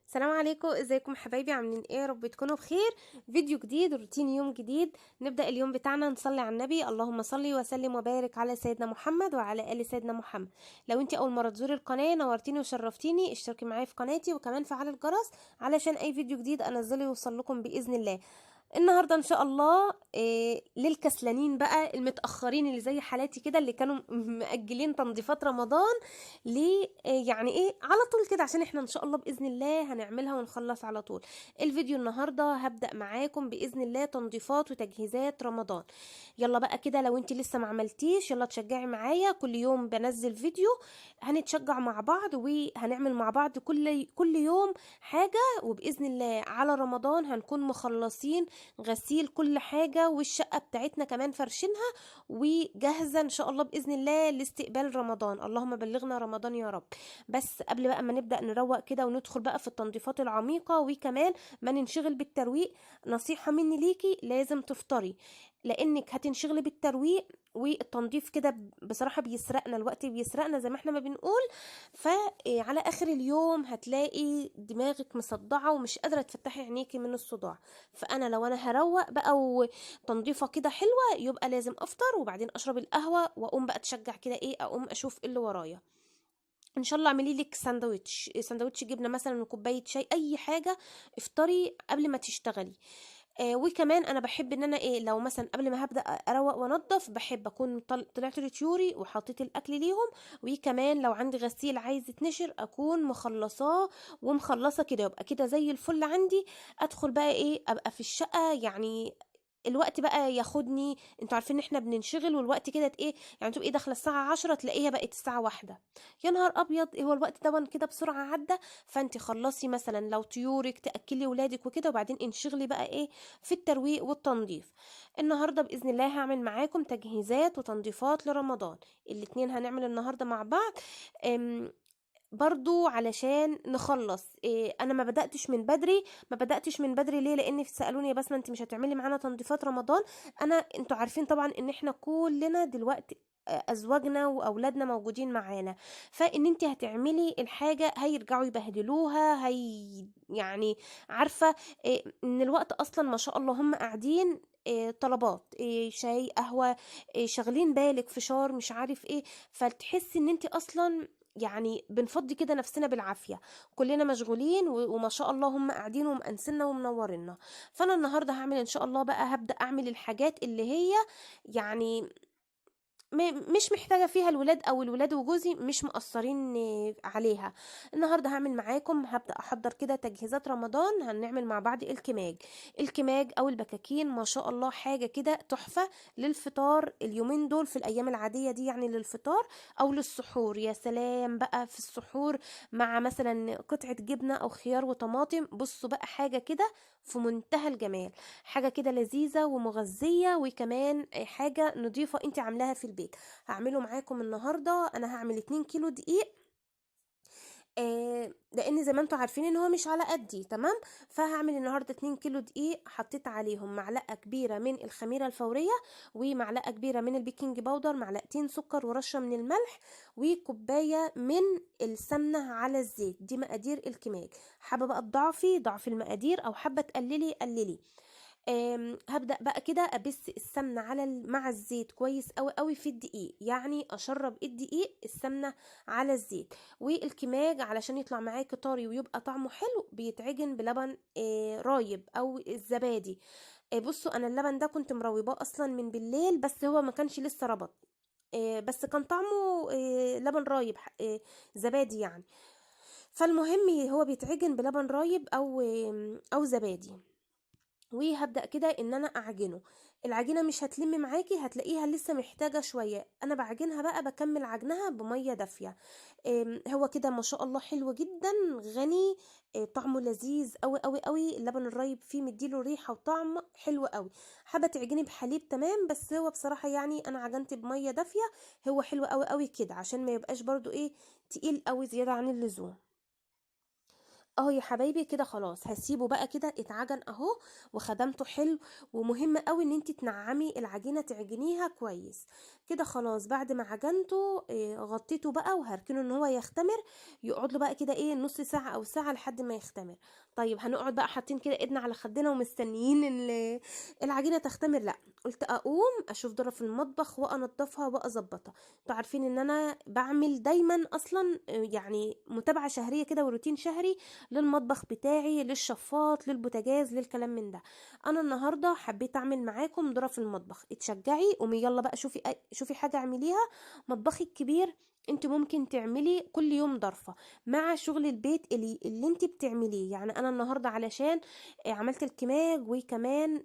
السلام عليكم، ازيكم حبايبي؟ عاملين ايه؟ رب تكونوا بخير. فيديو جديد، روتين يوم جديد. نبدأ اليوم بتاعنا نصلي على النبي. اللهم صلي وسلم وبارك على سيدنا محمد وعلى آل سيدنا محمد. لو انت اول مرة تزوري القناة نورتيني وشرفتيني، اشتركي معايا في قناتي وكمان فعلي الجرس علشان اي فيديو جديد انزله يوصل لكم بإذن الله. النهارده ان شاء الله للكسلانين بقى المتاخرين اللي زي حالاتي كده، اللي كانوا مأجلين تنظيفات رمضان ليه، يعني ايه على طول كده، عشان احنا ان شاء الله باذن الله هنعملها ونخلص على طول. الفيديو النهارده هبدأ معاكم باذن الله تنظيفات وتجهيزات رمضان. يلا بقى كده، لو انت لسه ما عملتيش يلا تشجعي معايا، كل يوم بنزل فيديو هنتشجع مع بعض وهنعمل مع بعض كل يوم حاجة، وبإذن الله على رمضان هنكون مخلصين غسيل كل حاجة، والشقة بتاعتنا كمان فرشينها وجاهزة ان شاء الله بإذن الله لاستقبال رمضان. اللهم بلغنا رمضان يا رب. بس قبل بقى ما نبدأ نروق كده وندخل بقى في التنظيفات العميقة، وكمان ما ننشغل بالترويق، نصيحة مني ليكي لازم تفطري، لانك هتنشغلي بالترويق والتنظيف كده. بصراحة بيسرقنا الوقت، بيسرقنا زي ما احنا ما بنقول. فعلى اخر اليوم هتلاقي دماغك مصدعة ومش قادرة تفتحي عينيكي من الصداع. فانا لو انا هروق بقى وتنظيفه كده حلوة، يبقى لازم افطر وبعدين اشرب القهوة واقوم بقى اتشجع كده، ايه، اقوم اشوف ايه اللي ورايا. ان شاء الله اعملي لك سندوتش جبنه مثلا وكوبايه شاي، اي حاجه. افطري قبل ما تشتغلي. وكمان انا بحب ان انا ايه، لو مثلا قبل ما هبدا اروق وانضف، بحب اكون طلعت لطيوري وحطيت الاكل ليهم. وكمان لو عندي غسيل عايز يتنشر اكون مخلصاه ومخلصه كده، يبقى كده زي الفل عندي. ادخل بقى ايه، ابقى في الشقه يعني. الوقت بقى ياخدني، انتوا عارفين ان احنا بننشغل، والوقت كده ايه يعني، تبقي داخله الساعه 10 تلاقيها بقت الساعه 1. يا نهار ابيض، هو الوقت ده كده بسرعه عدى. فانت خلصي مثلا لو طيورك تاكلي ولادك وكده، وبعدين انشغلي بقى ايه في الترويق والتنظيف. النهارده باذن الله هعمل معاكم تجهيزات وتنظيفات لرمضان. الاتنين هنعمل النهارده مع بعض. أم، برضو علشان نخلص إيه، انا ما بداتش من بدري ليه؟ لان سالوني يا بسمه انت مش هتعملي معانا تنظيفات رمضان. انتوا عارفين طبعا ان احنا كلنا دلوقتي ازواجنا واولادنا موجودين معانا. فان انت هتعملي الحاجه هيرجعوا يبهدلوها، يعني عارفه ان الوقت اصلا ما شاء الله هم قاعدين طلبات شاي قهوه، شاغلين بالك فشار مش عارف ايه. فتحسي ان انت اصلا يعني بنفضي كده نفسنا بالعافيه. كلنا مشغولين وما شاء الله هم قاعدين ومأنسنا ومنورنا. فانا النهارده هعمل ان شاء الله بقى، هبدأ اعمل الحاجات اللي هي يعني مش محتاجة فيها الولاد، او الولاد وجوزي مش مقصرين عليها. النهاردة هعمل معاكم، هبدأ احضر كده تجهيزات رمضان. هنعمل مع بعض الكماج او البكاكين، ما شاء الله حاجة كده تحفة للفطار اليومين دول، في الايام العادية دي يعني للفطار او للسحور. يا سلام بقى في السحور مع مثلا قطعة جبنة او خيار وطماطم. بصوا بقى حاجة كده في منتهى الجمال، حاجة كده لذيذة ومغذية، وكمان حاجة نضيفة انت عاملاها في البيت. هعمله معاكم النهاردة. انا هعمل 2 كيلو دقيق، لان زي ما انتوا عارفين ان هو مش على قدي تمام. فهعمل النهارده 2 كيلو دقيق، حطيت عليهم معلقه كبيره من الخميره الفوريه، ومعلقه كبيره من البيكنج باودر، معلقتين سكر، ورشه من الملح، وكوبايه من السمنه على الزيت. دي مقادير الكماج. حابه بقى تضعفي ضعف المقادير، او حابه تقللي قللي. هبدأ بقى كده أبس السمنة مع الزيت كويس قوي قوي في الدقيق، يعني أشرب الدقيق السمنة على الزيت. والكماج علشان يطلع معاكي طري ويبقى طعمه حلو بيتعجن بلبن رايب أو الزبادي. بصوا أنا اللبن ده كنت مروباه أصلا من بالليل، بس هو ما كانش لسه ربط. بس كان طعمه لبن رايب، زبادي يعني. فالمهم هو بيتعجن بلبن رايب أو زبادي. وهبدأ كده ان انا اعجنه. العجينة مش هتلم معاكي، هتلاقيها لسه محتاجة شوية. انا بعجنها بقى، بكمل عجنها بمية دافية. هو كده ما شاء الله حلو جدا، غني، طعمه لذيذ قوي قوي قوي. اللبن الرايب فيه مديله ريحة وطعم حلو قوي. حابة تعجني بحليب تمام، بس هو بصراحة يعني انا عجنت بمية دافية. هو حلو قوي قوي كده عشان ما يبقاش برضو ايه، تقيل قوي زيادة عن اللزوم. اهو يا حبايبي كده خلاص، هسيبه بقى كده اتعجن اهو وخدمته حلو. ومهم قوي ان انت تنعمي العجينه، تعجنيها كويس كده. خلاص بعد ما عجنته غطيته بقى وهركنه ان هو يختمر. يقعد له بقى كده ايه نص ساعه او ساعه لحد ما يختمر. طيب هنقعد بقى حاطين كده ايدنا على خدنا ومستنيين العجينه تختمر؟ لا، قلت اقوم اشوف ضرف في المطبخ وانضفها واظبطها. انتوا عارفين ان انا بعمل دايما اصلا يعني متابعه شهريه كده وروتين شهري للمطبخ بتاعي، للشفاط، للبوتاجاز، للكلام من ده. انا النهارده حبيت اعمل معاكم ذره في المطبخ. اتشجعي، قومي يلا بقى شوفي شوفي حاجه اعمليها. مطبخي الكبير انت ممكن تعملي كل يوم ضرفه مع شغل البيت اللي انت بتعمليه. يعني انا النهارده علشان عملت الكماج، وكمان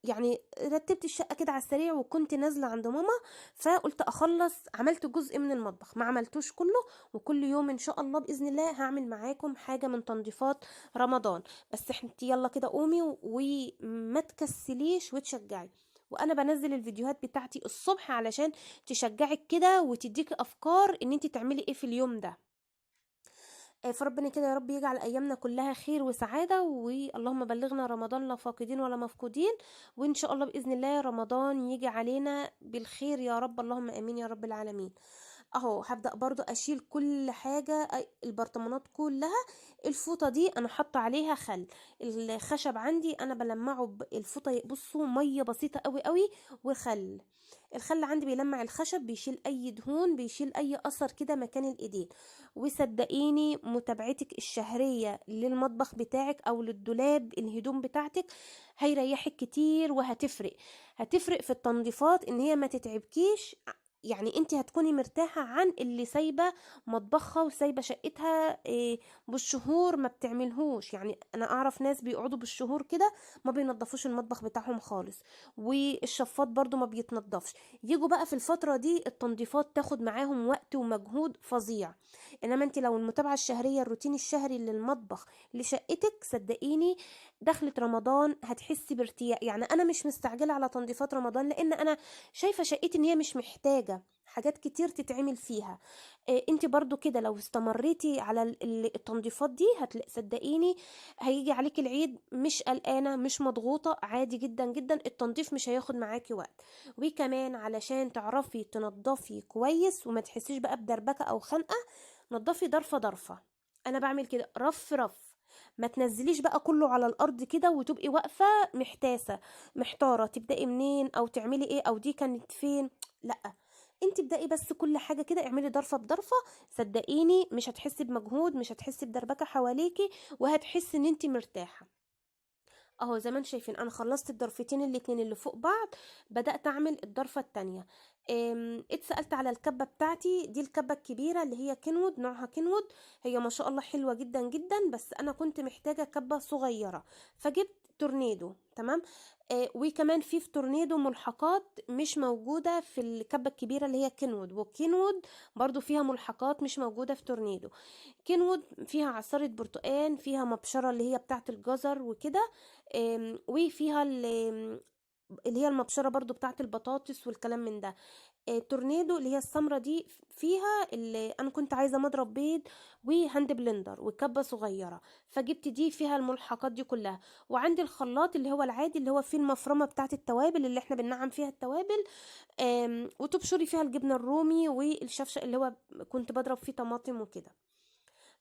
يعني رتبت الشقه كده على السريع، وكنت نازله عند ماما، فقلت اخلص. عملت جزء من المطبخ، ما عملتوش كله. وكل يوم ان شاء الله باذن الله هعمل معاكم حاجه من تنظيفات رمضان. بس انت يلا كده قومي وما تكسليش وتشجعي. وانا بنزل الفيديوهات بتاعتي الصبح علشان تشجعك كده وتديك افكار ان انت تعملي ايه في اليوم ده. فربنا كده يا رب يجعل ايامنا كلها خير وسعاده، واللهم بلغنا رمضان لا فاقدين ولا مفقودين. وان شاء الله باذن الله رمضان يجي علينا بالخير يا رب، اللهم امين يا رب العالمين. اهو هبدأ برضو اشيل كل حاجة، البرطمانات كلها. الفوطة دي انا حاطة عليها خل. الخشب عندي انا بلمعه بالفوطة، بصوا مية بسيطة قوي قوي وخل. الخل عندي بيلمع الخشب، بيشيل اي دهون، بيشيل اي اثر كده مكان الايدين. وصدقيني متابعتك الشهرية للمطبخ بتاعك او للدولاب الهدوم بتاعتك هيريحك كتير، وهتفرق. هتفرق في التنظيفات ان هي ما تتعبكيش. يعني انت هتكوني مرتاحة عن اللي سايبة مطبخها وسايبة شقتها بالشهور ما بتعملهوش. يعني انا اعرف ناس بيقعدوا بالشهور كده ما بينظفوش المطبخ بتاعهم خالص، والشفاط برضو ما بيتنضفش. يجوا بقى في الفترة دي التنظيفات تاخد معاهم وقت ومجهود فظيع. انما انت لو المتابعة الشهرية الروتين الشهري للمطبخ لشقتك، صدقيني دخلت رمضان هتحسي بارتياح. يعني انا مش مستعجلة على تنظيفات رمضان، لان انا شايفة شقتي ان هي مش محتاجة حاجات كتير تتعمل فيها. انت برضو كده لو استمريتي على التنظيفات دي صدقيني هيجي عليك العيد مش قلقانة مش مضغوطة، عادي جدا جدا. التنظيف مش هياخد معاكي وقت. وكمان علشان تعرفي تنظفي كويس وما تحسيش بقى بدربكة او خنقة، نظفي ضرفة ضرفة. انا بعمل كده رف رف. ما تنزليش بقى كله على الارض كده وتبقي واقفه محتاسه محتاره تبداي منين او تعملي ايه او دي كانت فين. لا، انت ابدأي بس كل حاجة كده، اعملي ضرفة بضرفة. صدقيني مش هتحسي بمجهود، مش هتحسي بدربكة حواليكي، وهتحسي ان انت مرتاحة. اهو زي ما انتم شايفين انا خلصت الضرفتين الاتنين اللي فوق بعض. بدأت اعمل الضرفة التانية. اتسألت على الكبة بتاعتي دي، الكبة الكبيرة اللي هي كينوود، نوعها كينوود. هي ما شاء الله حلوة جدا جدا، بس انا كنت محتاجة كبة صغيرة فجبت تورنيدو. تمام. وكمان في تورنيدو ملحقات مش موجودة في الكبة الكبيرة اللي هي كينوود، وكينوود برضو فيها ملحقات مش موجودة في تورنيدو. كينوود فيها عصارة برتقان، فيها مبشرة اللي هي بتاعت الجزر وكده. وفيها اللي هي المبشرة برضو بتاعت البطاطس والكلام من ده. تورنيدو اللي هي السمرة دي فيها اللي انا كنت عايزة مضرب بيض وهاند بلندر وكبة صغيرة، فجبت دي فيها الملحقات دي كلها. وعندي الخلاط اللي هو العادي اللي هو فيه المفرمة بتاعت التوابل اللي احنا بننعم فيها التوابل. وتبشري فيها الجبنة الرومي والشفشق اللي هو كنت بضرب فيه طماطم وكده.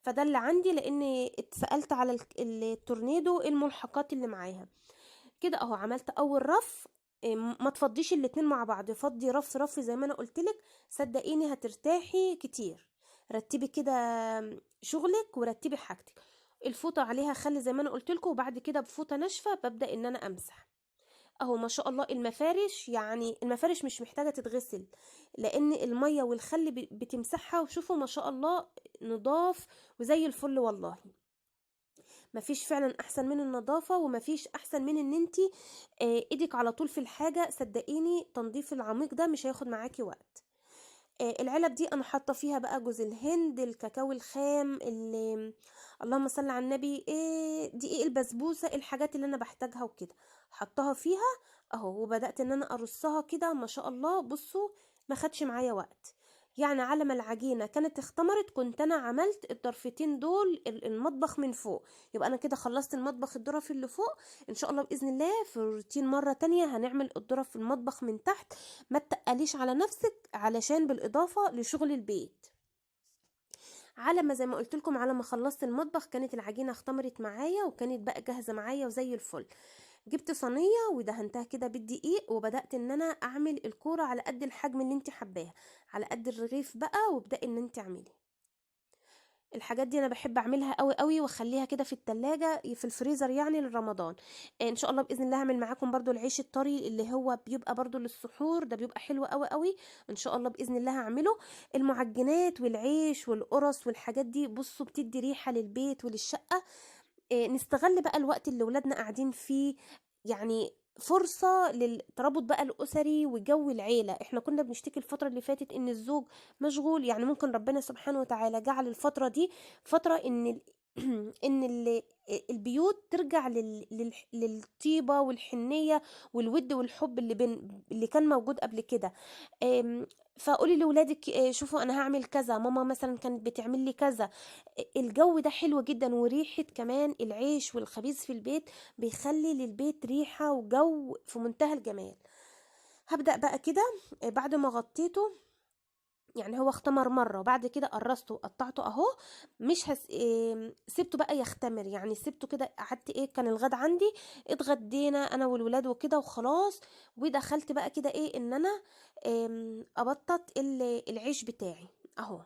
فده اللي عندي، لان اتسألت على التورنيدو الملحقات اللي معاها. كده اهو عملت اول رف. ما تفضيش الاتنين مع بعض، فضي رف رف زي ما انا قلتلك. صدقيني هترتاحي كتير. رتبي كده شغلك ورتبي حاجتك. الفوطة عليها خل زي ما انا قلتلكوا، وبعد كده بفوطة ناشفة ببدأ ان انا امسح. اهو ما شاء الله المفارش، يعني المفارش مش محتاجة تتغسل، لان المية والخل بتمسحها. وشوفوا ما شاء الله نضاف وزي الفل والله. مفيش فعلا احسن من النظافة، ومفيش احسن من ان انتي ايدك على طول في الحاجة. صدقيني التنظيف العميق ده مش هياخد معاكي وقت. العلب دي انا حاطه فيها بقى جوز الهند، الكاكاو الخام، اللي اللهم صل على النبي، دقيق البسبوسه، الحاجات اللي انا بحتاجها وكده حطها فيها اهو. وبدات ان انا ارصها كده ما شاء الله. بصوا ما خدش معايا وقت. يعني على ما العجينه كانت اختمرت كنت انا عملت الضرفتين دول المطبخ من فوق. يبقى انا كده خلصت المطبخ الظرف اللي فوق. ان شاء الله باذن الله في الروتين مره تانية هنعمل الظرف في المطبخ من تحت. ما تقليش على نفسك علشان بالاضافه لشغل البيت. على ما زي ما قلت لكم، على ما خلصت المطبخ كانت العجينه اختمرت معايا وكانت بقى جاهزه معايا وزي الفل. جبت صينيه ودهنتها كده بالدقيق وبدات ان انا اعمل الكوره على قد الحجم اللي انت حباها، على قد الرغيف بقى، وابدأي ان انت اعملي الحاجات دي. انا بحب اعملها قوي قوي واخليها كده في التلاجة في الفريزر يعني لرمضان. ان شاء الله باذن الله هعمل معاكم برضو العيش الطري اللي هو بيبقى برضو للسحور، ده بيبقى حلو قوي قوي. ان شاء الله باذن الله هعمله. المعجنات والعيش والقرص والحاجات دي بصوا بتدي ريحة للبيت وللشقة. نستغل بقى الوقت اللي ولادنا قاعدين فيه، يعني فرصة للترابط بقى الأسري وجو العيلة. احنا كنا بنشتكي الفترة اللي فاتت ان الزوج مشغول، يعني ممكن ربنا سبحانه وتعالى جعل الفترة دي فترة ان ان البيوت ترجع للطيبة والحنية والود والحب اللي كان موجود قبل كده. فقولي لولادك شوفوا انا هعمل كذا، ماما مثلا كانت بتعمل لي كذا. الجو ده حلو جدا، وريحة كمان العيش والخبيز في البيت بيخلي للبيت ريحة وجو في منتهى الجمال. هبدأ بقى كده بعد ما غطيته، يعني هو اختمر مرة وبعد كده قرصته وقطعته اهو. مش سبته بقى يختمر، يعني سبته كده. قعدت كان الغدا عندي، اتغدينا انا والولاد وكده وخلاص. ودخلت بقى كده ان انا ابطط العيش بتاعي اهو.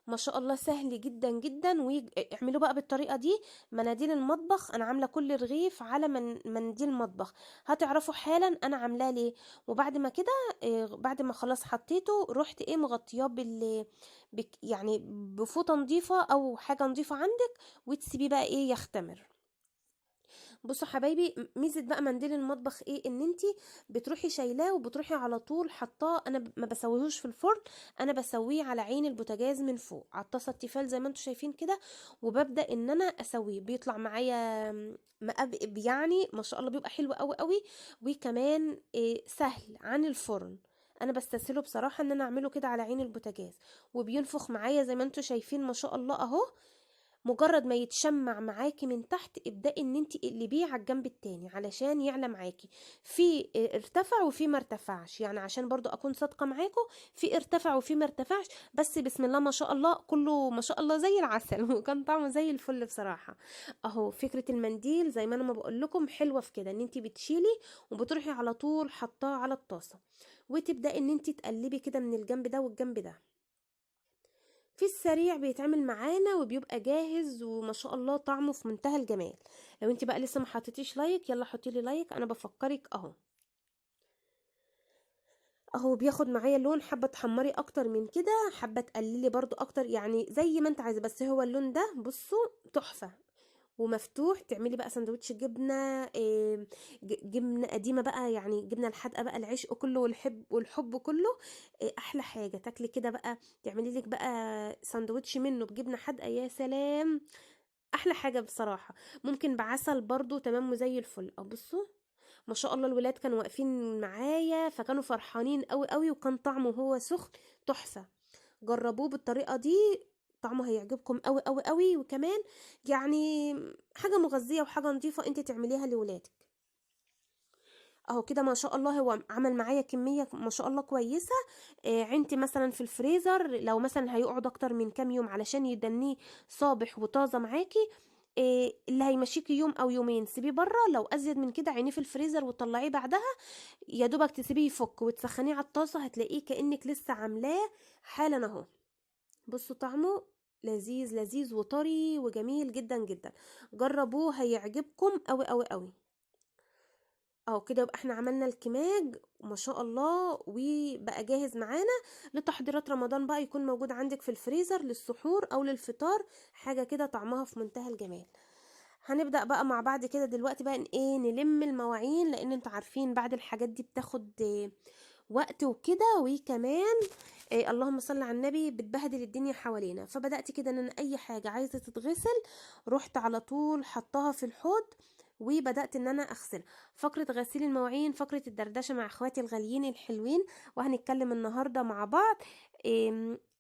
ما شاء الله سهل جدا جدا، واعملوا بقى بالطريقه دي. مناديل المطبخ انا عامله كل رغيف على منديل مطبخ، هتعرفوا حالا انا عاملاه ليه. وبعد ما كده بعد ما خلاص حطيته رحت مغطياه يعني بفوطه نظيفه او حاجه نظيفه عندك، وتسيبيه بقى يختمر. بصوا حبايبي، ميزه بقى منديل المطبخ ان انتي بتروحي شايلاه وبتروحي على طول حطاه. انا ما بسويهوش في الفرن، انا بسويه على عين البوتاجاز من فوق على الطاسه التيفال زي ما انتم شايفين كده. وببدا ان انا اسويه، بيطلع معايا مقبقب، يعني ما شاء الله بيبقى حلو قوي قوي. وكمان سهل عن الفرن. انا بستسهله بصراحه ان انا اعمله كده على عين البوتاجاز، وبينفخ معايا زي ما انتم شايفين ما شاء الله اهو. مجرد ما يتشمع معاكي من تحت ابدأي ان انت اقلبيه على الجنب التاني علشان يعلى معاكي. في ارتفع وفي ما ارتفعش، يعني عشان برضو اكون صادقة معاكم، في ارتفع وفي ما ارتفعش. بس بسم الله ما شاء الله كله ما شاء الله زي العسل وكان طعمه زي الفل بصراحة. اهو فكرة المنديل زي ما انا ما بقول لكم حلوة في كده، ان انت بتشيلي وبتروحي على طول حطاه على الطاسة، وتبدأي ان انت تقلبي كده من الجنب ده والجنب ده. في السريع بيتعمل معانا وبيبقى جاهز وما شاء الله طعمه في منتهى الجمال. لو انت بقى لسه ما حطيتيش لايك يلا حطي لي لايك، انا بفكرك اهو. اهو بياخد معايا لون، حابه تحمري اكتر من كده، حابه تقللي برضو اكتر، يعني زي ما انت عايزه، بس هو اللون ده بصوا تحفه. ومفتوح تعملي بقى سندوتش جبنه جبنه قديمه بقى، يعني جبنه الحادقه بقى، العشق كله والحب كله. احلى حاجه تاكلي كده بقى، تعملي لك بقى سندوتش منه بجبنه حادقه، يا سلام. احلى حاجه بصراحه. ممكن بعسل برضو تمام زي الفل. بصوا ما شاء الله الولاد كانوا واقفين معايا فكانوا فرحانين قوي قوي، وكان طعمه هو سخن تحفه. جربوه بالطريقه دي، طعمه هيعجبكم قوي قوي قوي. وكمان يعني حاجه مغذيه وحاجه نظيفه انت تعمليها لولادك. اهو كده ما شاء الله هو عمل معايا كميه ما شاء الله كويسه. عندي مثلا في الفريزر لو مثلا هيقعد اكتر من كام يوم علشان يدنيه صابح وطازه معاكي. اللي هيمشيكي يوم او يومين سيبيه بره، لو ازيد من كده عينيه في الفريزر وطلعيه بعدها. يا دوبك تسيبيه يفك وتسخنيه على الطاسه هتلاقيه كانك لسه عاملاه حالا اهو. بصوا طعمه لذيذ لذيذ وطري وجميل جدا جدا. جربوه هيعجبكم قوي قوي قوي. اهو كده يبقى احنا عملنا الكماج ما شاء الله وبقى جاهز معانا لتحضيرات رمضان، بقى يكون موجود عندك في الفريزر للسحور او للفطار، حاجة كده طعمها في منتهى الجمال. هنبدأ بقى مع بعض كده دلوقتي بقى نلم المواعين، لان انتوا عارفين بعد الحاجات دي بتاخد وقت وكده. وكمان اللهم صل على النبي بتبهدل الدنيا حوالينا. فبدأت كده ان انا اي حاجة عايزة تتغسل رحت على طول حطها في الحوض وبدأت ان انا اغسل. فقرة غسيل المواعين، فقرة الدردشة مع اخواتي الغاليين الحلوين، وهنتكلم النهاردة مع بعض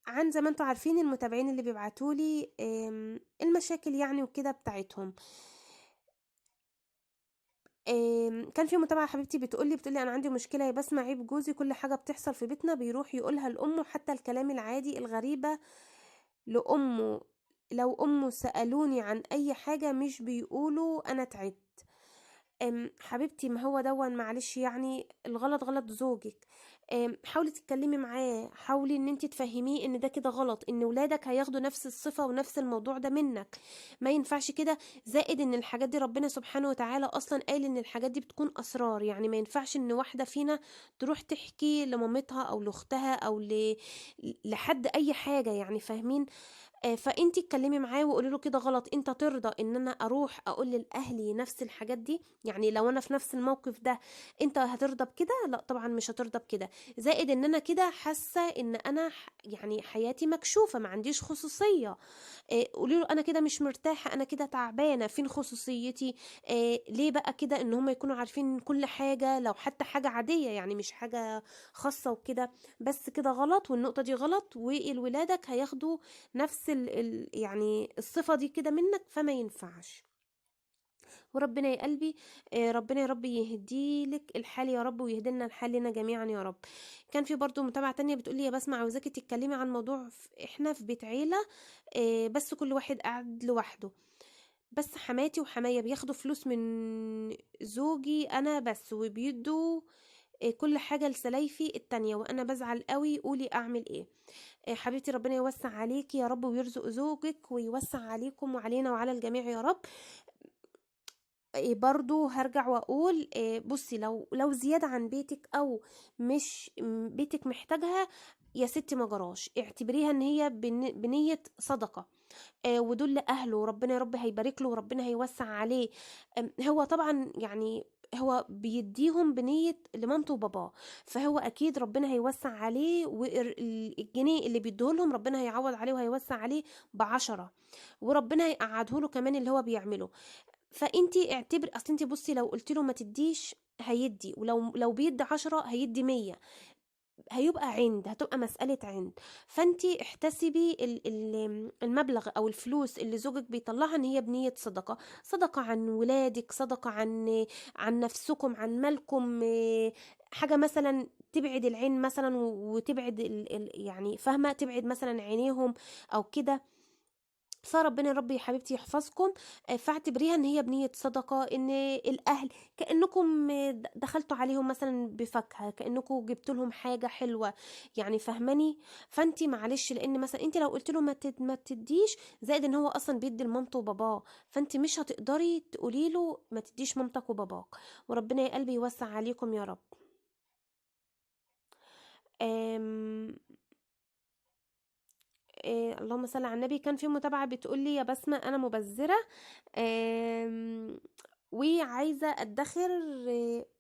عن زي ما انتوا عارفين المتابعين اللي بيبعتولي المشاكل يعني وكده بتاعتهم. كان في متابعة حبيبتي بتقولي انا عندي مشكلة يا بسمة، عيب جوزي كل حاجة بتحصل في بيتنا بيروح يقولها لأمه، حتى الكلام العادي الغريبة لأمه، لو أمه سألوني عن أي حاجة مش بيقولوا أنا تعبت. حبيبتي ما هو دون معلش، يعني الغلط غلط زوجك. حاولي تتكلمي معاه، حاولي ان انت تفهميه ان ده كده غلط، ان ولادك هياخدوا نفس الصفة ونفس الموضوع ده منك، ما ينفعش كده. زائد ان الحاجات دي ربنا سبحانه وتعالى اصلا قال ان الحاجات دي بتكون اسرار، يعني ما ينفعش ان واحدة فينا تروح تحكي لمامتها او لاختها او لحد اي حاجة، يعني فاهمين. فانتي اتكلمي معاه وقولي له كده غلط، انت ترضى ان انا اروح اقول لاهلي نفس الحاجات دي؟ يعني لو انا في نفس الموقف ده انت هترضى بكده؟ لا طبعا مش هترضى بكده. زائد ان انا كده حاسه ان انا يعني حياتي مكشوفه، ما عنديش خصوصيه. قولي له انا كده مش مرتاحه، انا كده تعبانه، فين خصوصيتي؟ ليه بقى كده ان هم يكونوا عارفين كل حاجه، لو حتى حاجه عاديه يعني مش حاجه خاصه وكده؟ بس كده غلط، والنقطه دي غلط، والولادك هياخدوا نفس يعني الصفه دي كده منك، فما ينفعش. وربنا يا قلبي ربنا يا رب يهديلك الحال يا رب، ويهدلنا الحال لنا جميعا يا رب. كان في برضو متابعة تانية بتقولي يا بسمة عاوزاكي تتكلمي عن موضوع احنا في بيت عيلة، بس كل واحد قاعد لوحده، بس حماتي وحماية بياخدوا فلوس من زوجي انا بس، وبيدوا كل حاجة لسلايفي التانية، وانا بزعل قوي، قولي اعمل ايه؟ حبيبتي ربنا يوسع عليكي يا رب، ويرزق زوجك ويوسع عليكم وعلينا وعلى الجميع يا رب. برضو هرجع واقول بصي، لو زيادة عن بيتك او مش بيتك محتاجها، يا ستي ما جراش، اعتبريها ان هي بنية صدقة، ودول لأهله، ربنا يا رب هيبارك له وربنا هيوسع عليه. هو طبعا يعني هو بيديهم بنية لمامته وباباه، فهو أكيد ربنا هيوسع عليه، والجنيه اللي بيديهولهم ربنا هيعوض عليه وهيوسع عليه ب10، وربنا هيقعده له كمان اللي هو بيعمله. فانتي اعتبري، اصل انتي بصي لو قلت له ما تديش هيدي، ولو بيدي 10 هيدي 100، هيبقى هتبقى مسألة عند. فانتي احتسبي المبلغ او الفلوس اللي زوجك بيطلعها ان هي بنية صدقة، صدقة عن ولادك، صدقة عن نفسكم، عن مالكم، حاجة مثلا تبعد العين مثلا وتبعد يعني فاهمة، تبعد مثلا عينيهم او كده. فربنا يا رب يا حبيبتي يحفظكم. فاعتبريها ان هي بنية صدقة، ان الاهل كأنكم دخلتوا عليهم مثلا بفاكهة، كأنكم جبتوا لهم حاجة حلوة، يعني فهماني. فانتي معلش، لان مثلا انتي لو قلت له ما تديش، زائد ان هو اصلا بيدي لمامته وباباه، فانتي مش هتقدري تقولي له ما تديش مامتك وباباك. وربنا يا قلبي يوسع عليكم يا رب. آم، اللهم صل على النبي. كان في متابعة بتقولي يا بسمة أنا مبذرة، آم، وعايزة ادخر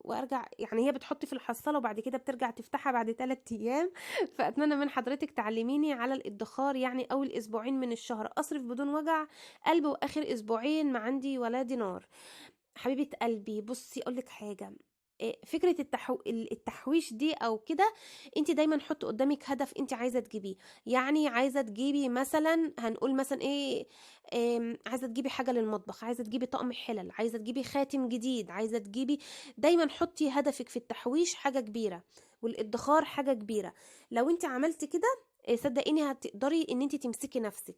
وارجع، يعني هي بتحط في الحصالة وبعد كده بترجع تفتحها بعد 3 ايام. فاتمنى من حضرتك تعلميني على الادخار، يعني اول اسبوعين من الشهر اصرف بدون وجع قلب، واخر اسبوعين ما عندي ولا دينار. حبيبة قلبي بصي اقولك حاجة، فكرة التحويش دي او كده، انت دايما حط قدامك هدف انت عايزة تجيبيه. يعني عايزة تجيبي مثلا، هنقول مثلا ايه، عايزة تجيبي حاجة للمطبخ، عايزة تجيبي طقم حلل، عايزة تجيبي خاتم جديد، عايزة تجيبي، دايما حطي هدفك في التحويش حاجة كبيرة، والادخار حاجة كبيرة. لو انت عملتي كده صدقيني هتقدري ان انت تمسكي نفسك،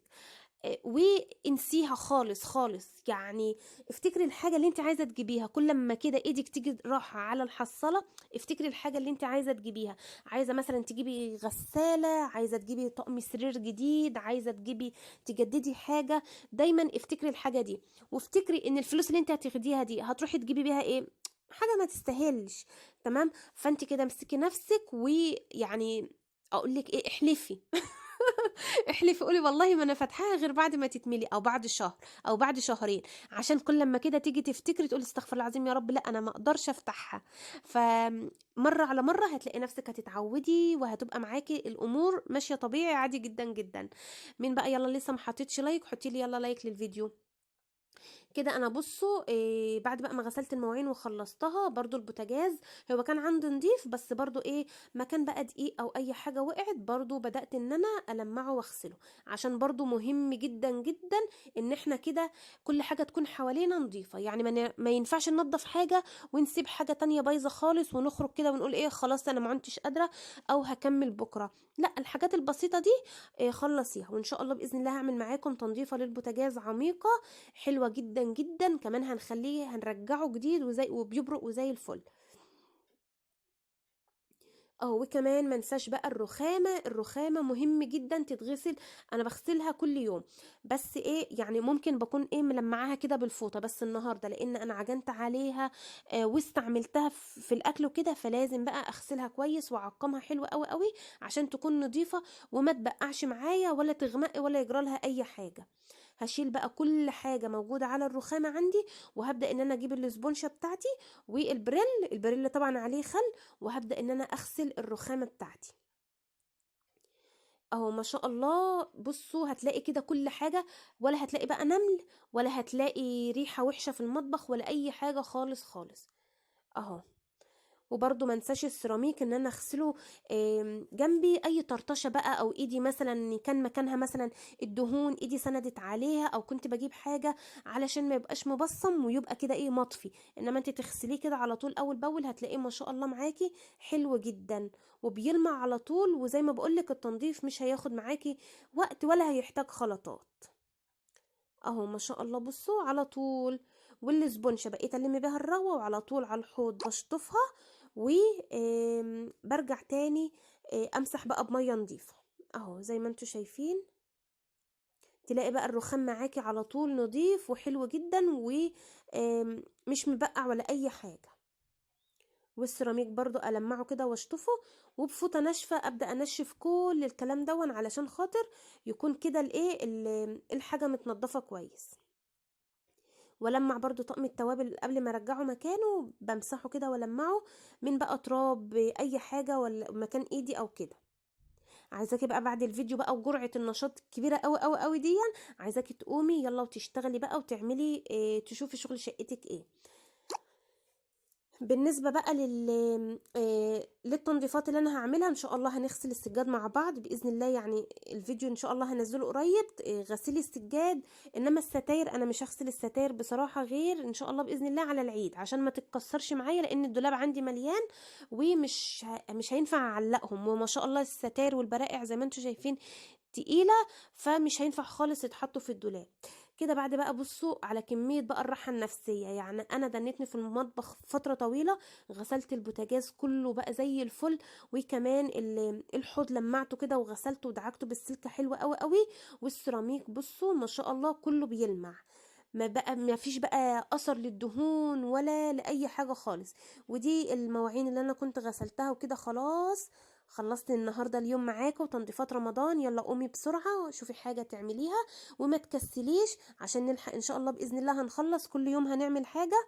وانسيها خالص خالص. يعني افتكري الحاجة اللي انت عايزة تجيبيها، كل ما كده ايدك تيجي راحة على الحصالة افتكري الحاجة اللي انت عايزة تجيبيها. عايزة مثلا تجيبي غسالة، عايزة تجيبي طقم سرير جديد، عايزة تجددي حاجة، دايما افتكري الحاجة دي، وافتكري ان الفلوس اللي انت هتاخديها دي هتروحي تجيبي بيها ايه، حاجة ما تستاهلش. تمام، فانت كده امسكي نفسك، ويعني اقول لك ايه، احلفي. احلفي قولي والله ما انا فاتحاها غير بعد ما تتملي، او بعد شهر او بعد شهرين، عشان كل لما كده تيجي تفتكري تقولي استغفر الله العظيم يا رب، لا انا ما اقدرش افتحها. فمره على مره هتلاقي نفسك هتتعودي، وهتبقى معاكي الامور ماشيه طبيعي عادي جدا جدا. مين بقى يلا لسه ما حطيتش لايك؟ حطي لي يلا لايك للفيديو. كده انا بصوا بعد بقى ما غسلت المواعين وخلصتها، برضو البوتاجاز هو كان عندي نضيف، بس برضو مكان بقى دقيق او اي حاجه وقعت، برضو بدات ان انا المعه واغسله، عشان برضو مهم جدا جدا ان احنا كده كل حاجه تكون حوالينا نضيفه. يعني ما ينفعش ننضف حاجه ونسيب حاجه تانية بايظه خالص ونخرج كده ونقول خلاص انا ما عدتش قادره او هكمل بكره. لا، الحاجات البسيطه دي خلصيها، وان شاء الله باذن الله هعمل معاكم تنظيفه للبوتاجاز عميقه حلوة جدا جدا، كمان هنرجعه جديد وزي وبيبرق وزي الفل. وكمان ما ننساش بقى الرخامة مهم جدا تتغسل. انا بغسلها كل يوم، بس يعني ممكن بكون ملمعاها كده بالفوطة، بس النهاردة لان انا عجنت عليها واستعملتها في الاكل وكده، فلازم بقى اغسلها كويس واعقمها حلوة قوي قوي عشان تكون نظيفة وما تبقعش معايا ولا تغمق ولا يجرالها اي حاجة. هشيل بقى كل حاجة موجودة على الرخامة عندي، وهبدأ ان انا اجيب الاسبونشة بتاعتي البريل طبعا عليه خل، وهبدأ ان انا اغسل الرخامة بتاعتي. اهو ما شاء الله، بصوا هتلاقي كده كل حاجة، ولا هتلاقي بقى نمل، ولا هتلاقي ريحة وحشة في المطبخ، ولا اي حاجة خالص خالص. اهو. وبرضو ما انساش السيراميك ان انا اغسله جنبي اي طرطشه بقى، او ايدي مثلا كان مكانها مثلا الدهون ايدي سندت عليها، او كنت بجيب حاجه علشان ما يبقاش مبصم ويبقى كده مطفي. انما انت تغسليه كده على طول اول باول، هتلاقيه ما شاء الله معاكي حلو جدا وبيلمع على طول. وزي ما بقولك التنظيف مش هياخد معاكي وقت ولا هيحتاج خلطات. اهو ما شاء الله، بصوا على طول. والسبونشة بقيت الم بيها الرغوة، وعلى طول على الحوض بشطفها وبرجع تاني امسح بقى بمية نظيفة. اهو زي ما انتوا شايفين، تلاقي بقى الرخام معاكي على طول نظيف وحلو جدا ومش مبقع ولا اي حاجة. والسيراميك برضو ألمعه كده واشطفه، وبفوطة ناشفة أبدأ أنشف كل الكلام دون علشان خاطر يكون كده الحاجة متنضفة كويس. ولمع برضو طقم التوابل قبل ما ارجعه مكانه، بمسحه كده ولمعه من بقى تراب اي حاجة ولا مكان ايدي او كده. عايزاكي بقى بعد الفيديو بقى وجرعة النشاط الكبيرة قوي قوي قوي دي، عايزاكي تقومي يلا وتشتغلي بقى وتعملي تشوفي شغل شقتك بالنسبة بقى للتنظيفات اللي انا هعملها. ان شاء الله هنغسل السجاد مع بعض باذن الله، يعني الفيديو ان شاء الله هنزله قريب غسيل السجاد. انما الستاير انا مش هغسل الستاير بصراحة غير ان شاء الله باذن الله على العيد، عشان ما تتكسرش معايا، لان الدولاب عندي مليان ومش مش هينفع اعلقهم. وما شاء الله الستاير والبرائع زي ما انتم شايفين تقيلة، فمش هينفع خالص يتحطوا في الدولاب. كده بعد بقى بصوا على كمية بقى الراحة النفسية، يعني انا دنيتني في المطبخ فترة طويلة، غسلت البوتاجاز كله بقى زي الفل، وكمان الحوض لمعته كده وغسلته ودعكته بالسلكة حلوة قوي قوي. والسيراميك بصوا ما شاء الله كله بيلمع، ما فيش بقى اثر للدهون ولا لاي حاجة خالص. ودي المواعين اللي انا كنت غسلتها وكده خلاص. خلصت النهارده اليوم معاكم وتنظيفات رمضان. يلا قومي بسرعه شوفي حاجه تعمليها وما تكسليش، عشان نلحق ان شاء الله باذن الله هنخلص كل يوم هنعمل حاجه.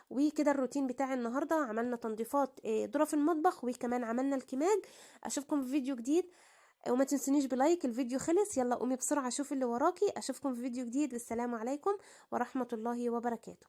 وكده الروتين بتاعي النهارده عملنا تنظيفات ظرف المطبخ، وكمان عملنا الكماج. اشوفكم في فيديو جديد، وما تنسونيش بلايك. الفيديو خلص، يلا قومي بسرعه شوفي اللي وراكي. اشوفكم في فيديو جديد، والسلام عليكم ورحمه الله وبركاته.